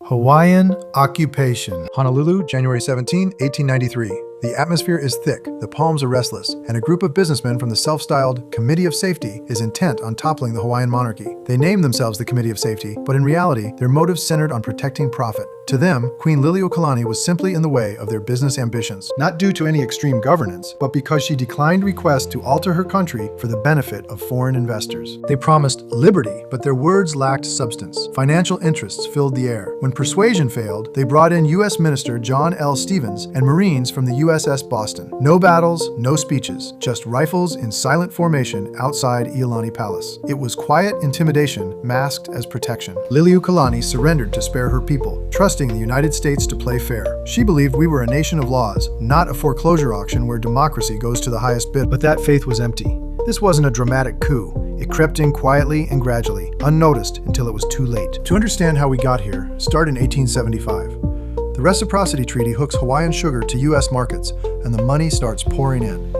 Hawaiian occupation. Honolulu, January 17, 1893. The atmosphere is thick, the palms are restless, and a group of businessmen from the self-styled Committee of Safety is intent on toppling the Hawaiian monarchy. They name themselves the Committee of Safety, but in reality, their motives centered on protecting profit. To them, Queen Liliuokalani was simply in the way of their business ambitions, not due to any extreme governance, but because she declined requests to alter her country for the benefit of foreign investors. They promised liberty, but their words lacked substance. Financial interests filled the air. When persuasion failed, they brought in U.S. Minister John L. Stevens and Marines from the USS Boston. No battles, no speeches, just rifles in silent formation outside Iolani Palace. It was quiet intimidation masked as protection. Liliuokalani surrendered to spare her people, trusting the United States to play fair. She believed we were a nation of laws, not a foreclosure auction where democracy goes to the highest bid. But that faith was empty. This wasn't a dramatic coup. It crept in quietly and gradually, unnoticed until it was too late. To understand how we got here, start in 1875. The Reciprocity Treaty hooks Hawaiian sugar to U.S. markets, and the money starts pouring in.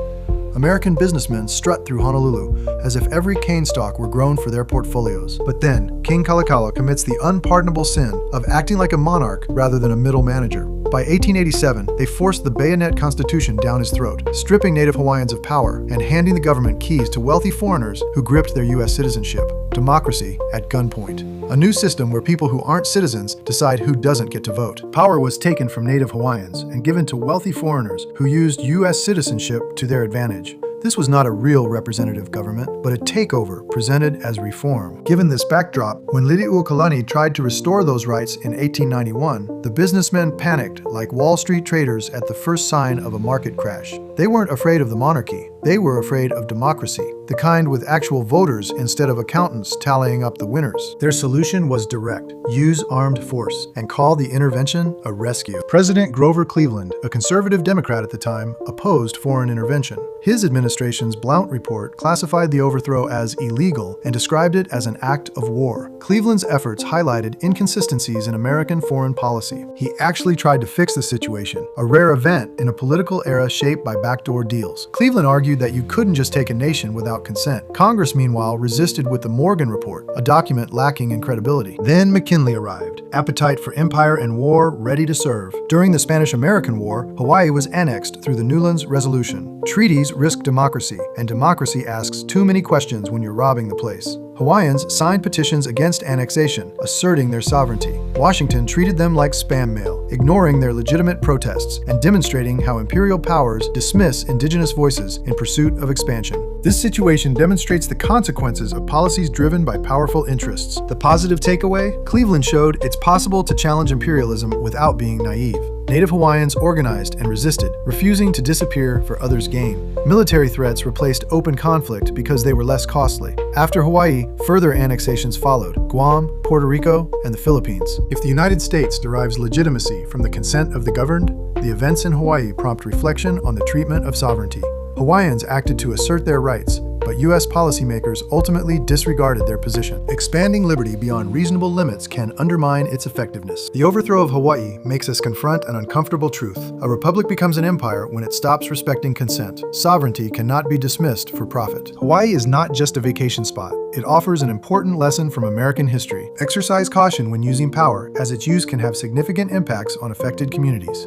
American businessmen strut through Honolulu as if every cane stalk were grown for their portfolios. But then, King Kalakaua commits the unpardonable sin of acting like a monarch rather than a middle manager. By 1887, they forced the bayonet constitution down his throat, stripping Native Hawaiians of power and handing the government keys to wealthy foreigners who gripped their U.S. citizenship. Democracy at gunpoint. A new system where people who aren't citizens decide who doesn't get to vote. Power was taken from Native Hawaiians and given to wealthy foreigners who used U.S. citizenship to their advantage. This was not a real representative government, but a takeover presented as reform. Given this backdrop, when Liliuokalani tried to restore those rights in 1891, the businessmen panicked like Wall Street traders at the first sign of a market crash. They weren't afraid of the monarchy. They were afraid of democracy, the kind with actual voters instead of accountants tallying up the winners. Their solution was direct: use armed force, and call the intervention a rescue. President Grover Cleveland, a conservative Democrat at the time, opposed foreign intervention. His administration's Blount report classified the overthrow as illegal and described it as an act of war. Cleveland's efforts highlighted inconsistencies in American foreign policy. He actually tried to fix the situation, a rare event in a political era shaped by backdoor deals. Cleveland argued that you couldn't just take a nation without consent. Congress, meanwhile, resisted with the Morgan Report, a document lacking in credibility. Then McKinley arrived, appetite for empire and war ready to serve. During the Spanish-American War, Hawaii was annexed through the Newlands Resolution. Treaties risk democracy, and democracy asks too many questions when you're robbing the place. Hawaiians signed petitions against annexation, asserting their sovereignty. Washington treated them like spam mail, ignoring their legitimate protests and demonstrating how imperial powers dismiss indigenous voices in pursuit of expansion. This situation demonstrates the consequences of policies driven by powerful interests. The positive takeaway? Cleveland showed it's possible to challenge imperialism without being naive. Native Hawaiians organized and resisted, refusing to disappear for others' gain. Military threats replaced open conflict because they were less costly. After Hawaii, further annexations followed: Guam, Puerto Rico, and the Philippines. If the United States derives legitimacy from the consent of the governed, the events in Hawaii prompt reflection on the treatment of sovereignty. Hawaiians acted to assert their rights, but U.S. policymakers ultimately disregarded their position. Expanding liberty beyond reasonable limits can undermine its effectiveness. The overthrow of Hawaii makes us confront an uncomfortable truth. A republic becomes an empire when it stops respecting consent. Sovereignty cannot be dismissed for profit. Hawaii is not just a vacation spot. It offers an important lesson from American history. Exercise caution when using power, as its use can have significant impacts on affected communities.